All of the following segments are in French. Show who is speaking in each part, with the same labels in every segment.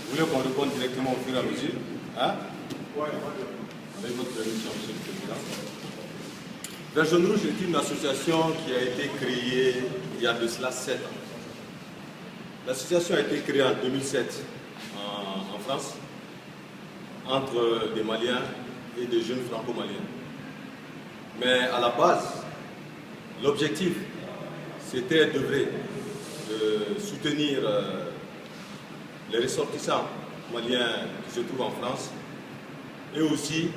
Speaker 1: Vous voulez qu'on réponde directement au fur et à mesure? Hein? Avec votre permission, Monsieur le Président. La Jaune Rouge est une association qui a été créée il y a de cela 7 ans. L'association a été créée en 2007 en France entre des Maliens et des jeunes franco-maliens. Mais à la base, l'objectif, c'était d'œuvrer, de soutenir les ressortissants maliens qui se trouvent en France et aussi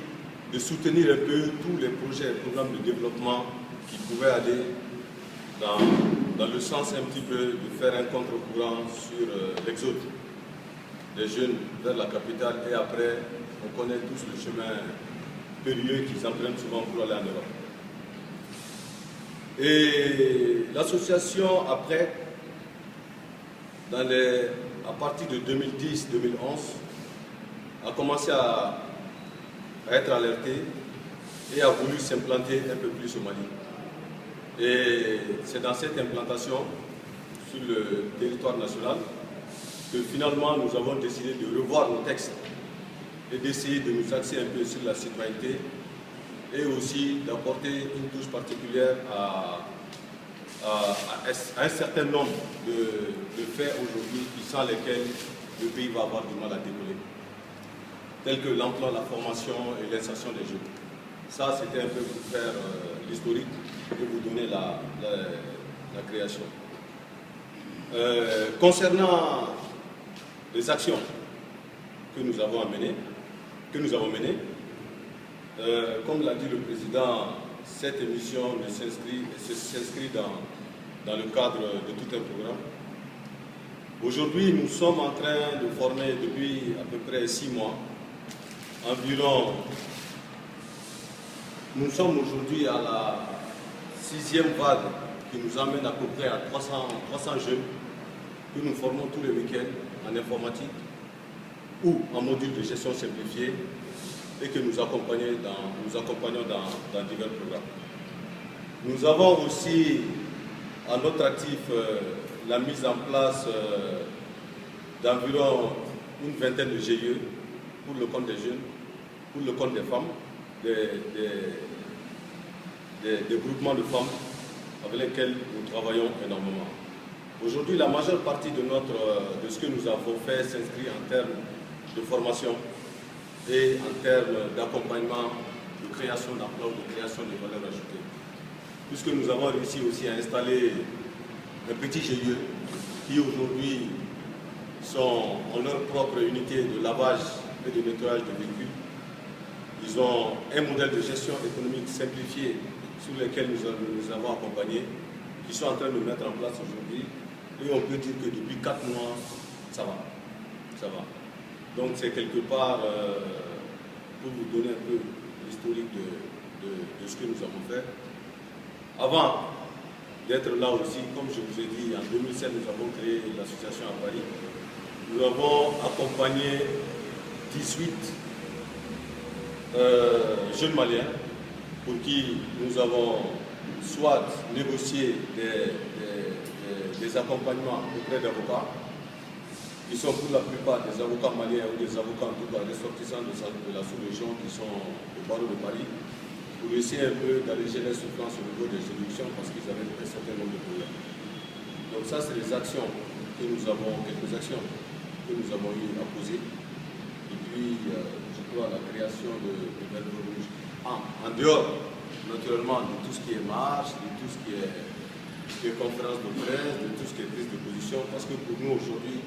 Speaker 1: de soutenir un peu tous les projets et programmes de développement qui pouvaient aller dans le sens un petit peu de faire un contre-courant sur l'exode des jeunes vers la capitale et après, on connaît tous le chemin périlleux qu'ils empruntent souvent pour aller en Europe. Et l'association, après, à partir de 2010-2011, a commencé à être alertée et a voulu s'implanter un peu plus au Mali. Et c'est dans cette implantation sur le territoire national que finalement nous avons décidé de revoir nos textes et d'essayer de nous axer un peu sur la citoyenneté et aussi d'apporter une touche particulière à un certain nombre de faits aujourd'hui sans lesquels le pays va avoir du mal à décoller, tels que l'emploi, la formation et l'insertion des jeunes. Ça, c'était un peu pour faire l'historique et vous donner la création. Concernant les actions que nous avons menées, comme l'a dit le Président, cette émission s'inscrit dans le cadre de tout un programme. Aujourd'hui, nous sommes en train de former depuis à peu près 6 mois environ. Nous sommes aujourd'hui à la 6e vague qui nous amène à peu près à 300 jeunes que nous formons tous les week-ends en informatique ou en module de gestion simplifiée et que nous accompagnons dans divers programmes. Nous avons aussi à notre actif la mise en place d'environ une vingtaine de GIE pour le compte des jeunes, pour le compte des femmes, des groupements de femmes avec lesquels nous travaillons énormément. Aujourd'hui, la majeure partie de ce que nous avons fait s'inscrit en termes de formation et en termes d'accompagnement, de création d'emplois, de création de valeur ajoutée. Puisque nous avons réussi aussi à installer un petit GIE qui aujourd'hui ont leur propre unité de lavage et de nettoyage de véhicules. Ils ont un modèle de gestion économique simplifié sur lequel nous avons accompagné, qui sont en train de mettre en place aujourd'hui. Et on peut dire que depuis 4 mois, ça va. Ça va. Donc c'est quelque part pour vous donner un peu l'historique de ce que nous avons fait. Avant d'être là aussi, comme je vous ai dit, en 2007, nous avons créé l'association à Paris. Nous avons accompagné 18 jeunes Maliens pour qui nous avons soit négocié des accompagnements auprès d'avocats, qui sont pour la plupart des avocats maliens ou des avocats en tout cas ressortissants de la sous-région qui sont au barreau de Paris, pour essayer un peu d'alléger les souffrances au niveau des juridictions parce qu'ils avaient un certain nombre de problèmes. Donc ça, c'est les actions que nous avons, quelques actions que nous avons eu à poser. Et puis, je crois, la création de Velvet Rouge. En dehors, naturellement, de tout ce qui est marche, de tout ce qui est conférence de presse, de tout ce qui est prise de position, parce que pour nous, aujourd'hui,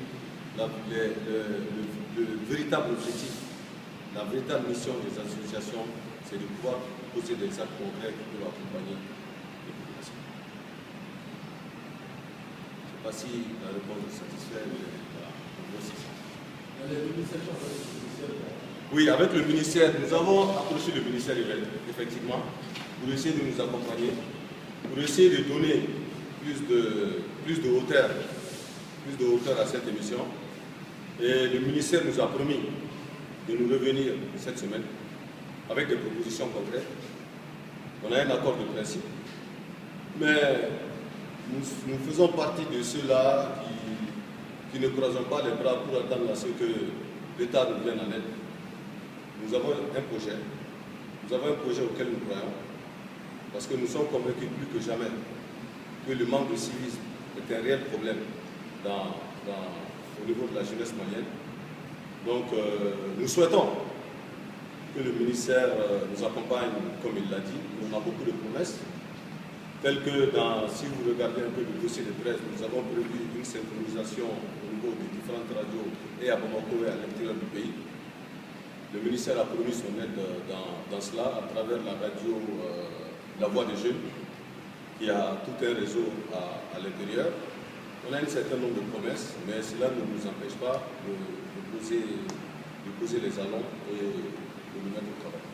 Speaker 1: le véritable objectif, la véritable mission des associations, c'est de pouvoir poser des actes concrets qui peuvent accompagner les populations. Je ne sais pas si la réponse est satisfaite. Oui, avec le ministère, nous avons approché le ministère effectivement pour essayer de nous accompagner, pour essayer de donner plus de hauteur à cette émission. Et le ministère nous a promis de nous revenir cette semaine avec des propositions concrètes. On a un accord de principe, mais nous faisons partie de ceux-là qui ne croisons pas les bras pour attendre à ce que l'État nous vienne en aide. Nous avons un projet. Nous avons un projet auquel nous croyons, parce que nous sommes convaincus plus que jamais que le manque de civisme est un réel problème au niveau de la jeunesse malienne. Donc nous souhaitons que le ministère nous accompagne, comme il l'a dit. On a beaucoup de promesses, telles que si vous regardez un peu le dossier de presse, nous avons prévu une synchronisation au niveau des différentes radios et à Bamako et à l'intérieur du pays. Le ministère a promis son aide dans cela à travers la radio La Voix des Jeunes, qui a tout un réseau à l'intérieur. On a un certain nombre de promesses, mais cela ne nous empêche pas de poser les jalons et de nous mettre au travail.